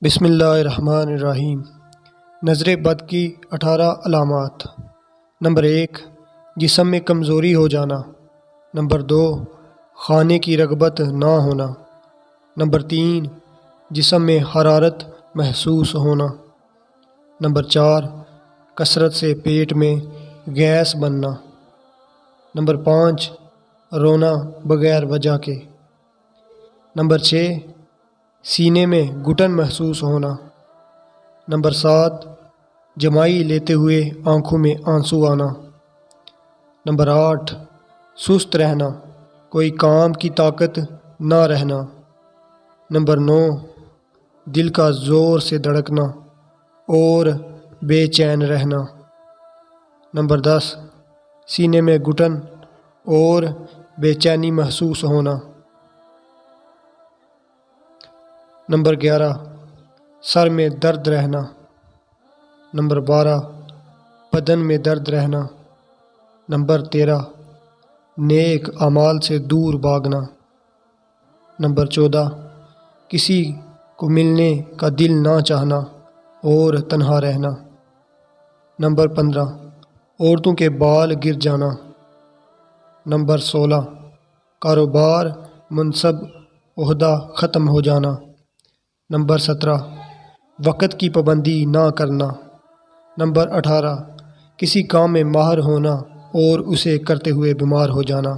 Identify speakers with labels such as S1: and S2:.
S1: بسم اللہ الرحمن الرحیم۔ نظر بد کی 18 علامات۔ نمبر 1، جسم میں کمزوری ہو جانا۔ نمبر 2، کھانے کی رغبت نہ ہونا۔ نمبر 3، جسم میں حرارت محسوس ہونا۔ نمبر 4، کثرت سے پیٹ میں گیس بننا۔ نمبر 5، رونا بغیر وجہ کے۔ نمبر 6، سینے میں گھٹن محسوس ہونا۔ نمبر 7، جمائی لیتے ہوئے آنکھوں میں آنسو آنا۔ نمبر 8، سست رہنا، کوئی کام کی طاقت نہ رہنا۔ نمبر 9، دل کا زور سے دھڑکنا اور بے چین رہنا۔ نمبر 10، سینے میں گھٹن اور بے چینی محسوس ہونا۔ نمبر 11، سر میں درد رہنا۔ نمبر 12، بدن میں درد رہنا۔ نمبر 13، نیک اعمال سے دور بھاگنا۔ نمبر 14، کسی کو ملنے کا دل نہ چاہنا اور تنہا رہنا۔ نمبر 15، عورتوں کے بال گر جانا۔ نمبر 16، کاروبار، منصب، عہدہ ختم ہو جانا۔ نمبر 17، وقت کی پابندی نہ کرنا۔ نمبر 18، کسی کام میں ماہر ہونا اور اسے کرتے ہوئے بیمار ہو جانا۔